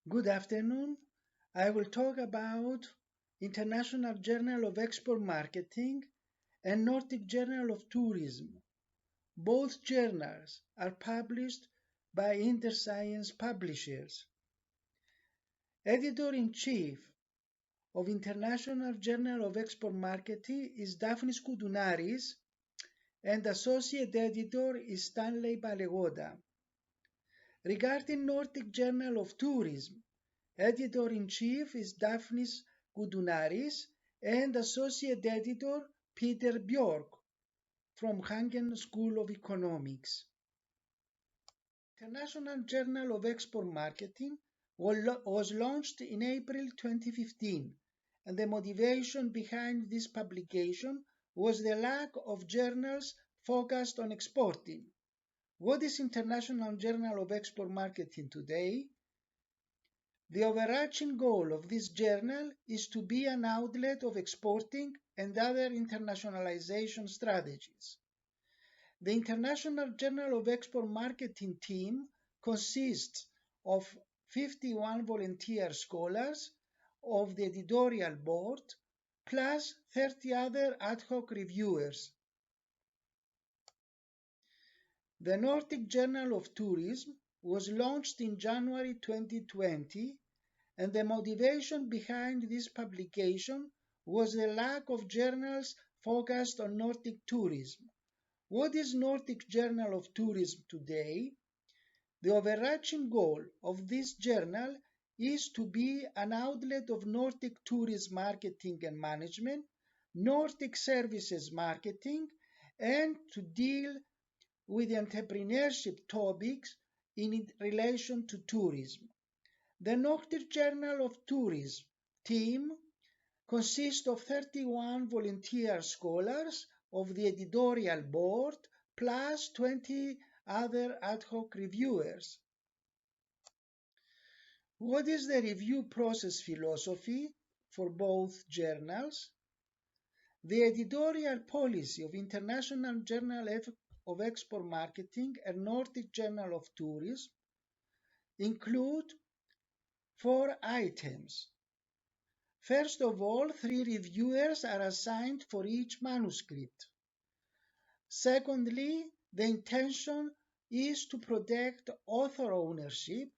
Good afternoon. I will talk about International Journal of Export Marketing and Nordic Journal of Tourism. Both journals are published by Inderscience Publishers. Editor-in-Chief of International Journal of Export Marketing is Daphnis Koudounaris and Associate Editor is Stanley Balegoda. Regarding Nordic Journal of Tourism, Editor-in-Chief is Daphnis Koudounaris and Associate Editor Peter Björk from Hagen School of Economics. International Journal of Export Marketing was launched in April 2015, and the motivation behind this publication was the lack of journals focused on exporting. What is International Journal of Export Marketing today? The overarching goal of this journal is to be an outlet of exporting and other internationalization strategies. The International Journal of Export Marketing team consists of 51 volunteer scholars of the editorial board, plus 30 other ad hoc reviewers. The Nordic Journal of Tourism was launched in January 2020, and the motivation behind this publication was the lack of journals focused on Nordic tourism. What is Nordic Journal of Tourism today? The overarching goal of this journal is to be an outlet of Nordic tourism marketing and management, Nordic services marketing, and to deal with entrepreneurship topics in relation to tourism. The Nordic Journal of Tourism team consists of 31 volunteer scholars of the editorial board plus 20 other ad hoc reviewers. What is the review process philosophy for both journals? The editorial policy of International Journal of Export Marketing and Nordic Journal of Tourism include 4 items. First of all, 3 reviewers are assigned for each manuscript. Secondly, the intention is to protect author ownership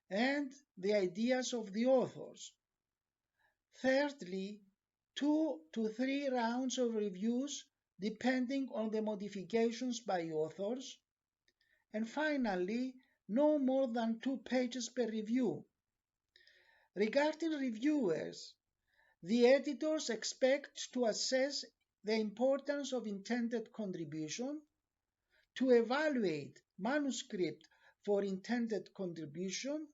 and the ideas of the authors. Thirdly, 2 to 3 rounds of reviews depending on the modifications by authors. And finally, no more than 2 pages per review. Regarding reviewers, the editors expect to assess the importance of intended contribution, to evaluate manuscript for intended contribution,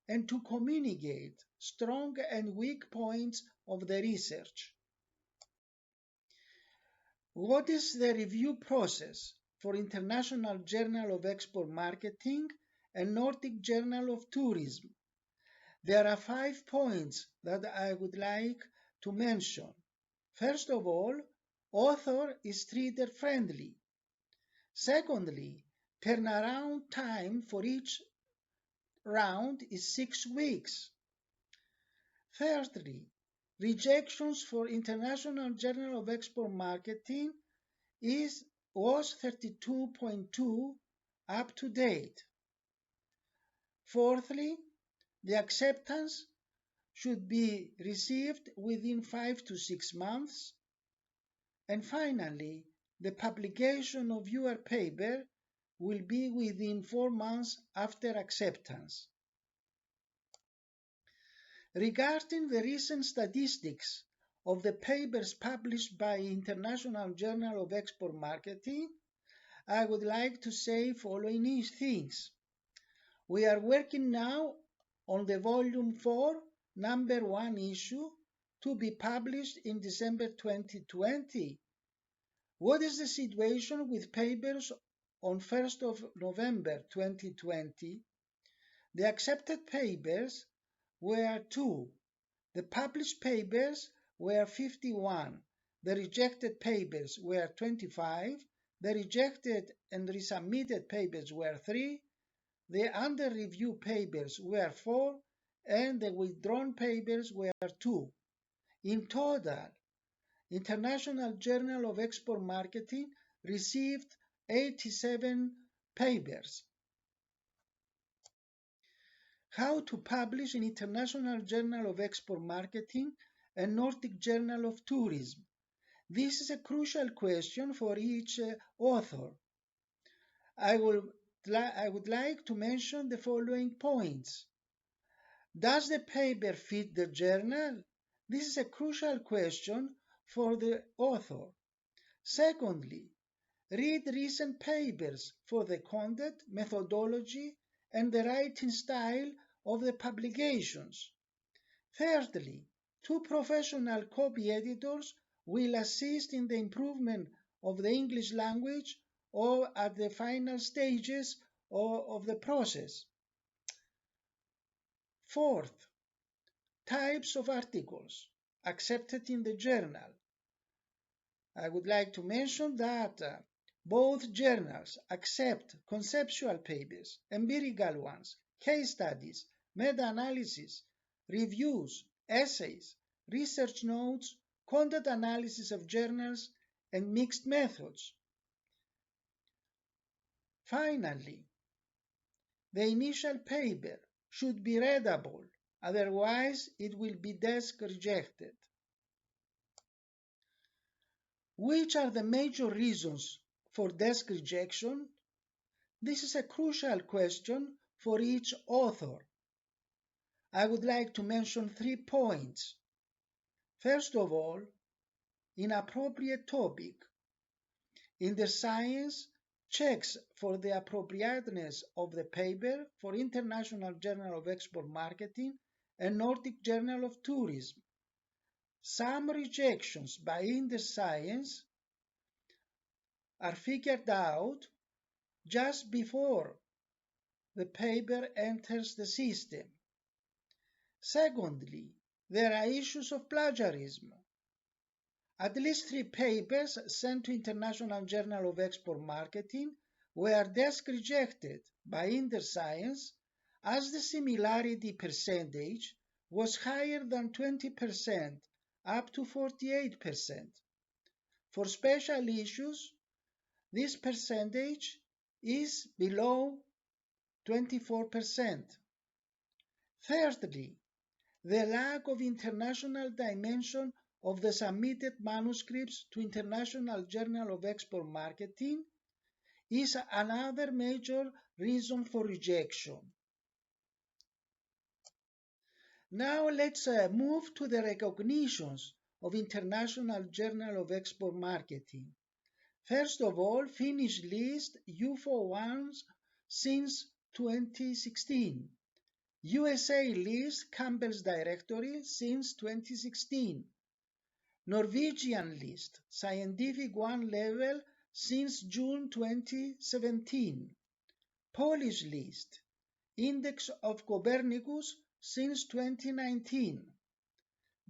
and to communicate strong and weak points of the research. What is the review process for International Journal of Export Marketing and Nordic Journal of Tourism? There are 5 points that I would like to mention. First of all, author is reader friendly. Secondly, turnaround time for each round is 6 weeks. Thirdly, rejections for International Journal of Export Marketing was 32.2 up to date. Fourthly, the acceptance should be received within 5 to 6 months. And finally, the publication of your paper will be within 4 months after acceptance. Regarding the recent statistics of the papers published by International Journal of Export Marketing, I would like to say following things. We are working now on the volume 4, number 1 issue to be published in December 2020. What is the situation with papers on 1st of November 2020? The accepted papers were 2. The published papers were 51. The rejected papers were 25. The rejected and resubmitted papers were 3. The under review papers were 4, and the withdrawn papers were 2. In total, International Journal of Export Marketing received 87 papers. How to publish in International Journal of Export Marketing and Nordic Journal of Tourism? This is a crucial question for each author. I would like to mention the following points. Does the paper fit the journal? This is a crucial question for the author. Secondly, read recent papers for the content, methodology, and the writing style of the publications. Thirdly, 2 professional copy editors will assist in the improvement of the English language or at the final stages of the process. Fourth, types of articles accepted in the journal. I would like to mention that both journals accept conceptual papers, empirical ones, case studies, meta-analysis, reviews, essays, research notes, content analysis of journals, and mixed methods. Finally, the initial paper should be readable, otherwise it will be desk rejected. Which are the major reasons for desk rejection? This is a crucial question for each author. I would like to mention 3 points. First of all, inappropriate topic. Inderscience checks for the appropriateness of the paper for International Journal of Export Marketing and Nordic Journal of Tourism. Some rejections by Inderscience are figured out just before the paper enters the system. Secondly, there are issues of plagiarism. At least 3 papers sent to International Journal of Export Marketing were desk rejected by Inderscience as the similarity percentage was higher than 20% up to 48%. For special issues, this percentage is below 24%. Thirdly, the lack of international dimension of the submitted manuscripts to International Journal of Export Marketing is another major reason for rejection. Now let's move to the recognitions of International Journal of Export Marketing. First of all, Finnish list U41 since 2016. USA list Campbell's Directory since 2016. Norwegian list Scientific 1 level since June 2017. Polish list Index of Copernicus since 2019.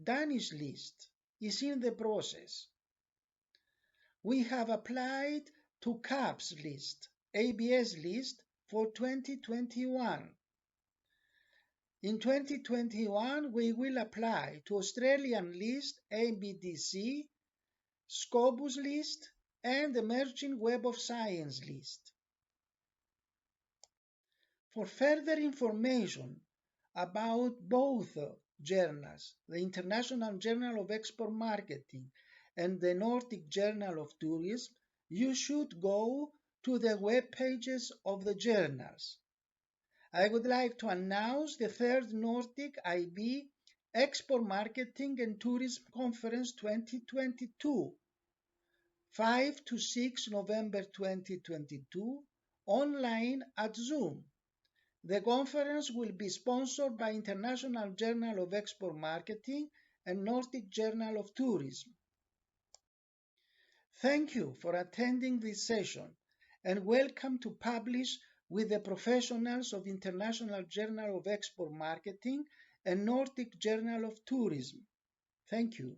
Danish list is in the process. We have applied to CAPS list, ABS list for 2021. In 2021, we will apply to Australian list, ABDC, Scopus list, and Emerging Web of Science list. For further information about both journals, the International Journal of Export Marketing and the Nordic Journal of Tourism, you should go to the web pages of the journals. I would like to announce the 3rd Nordic IB Export Marketing and Tourism Conference 2022, 5 to 6 November 2022, online at Zoom. The conference will be sponsored by International Journal of Export Marketing and Nordic Journal of Tourism. Thank you for attending this session and welcome to publish with the professionals of International Journal of Export Marketing and Nordic Journal of Tourism. Thank you.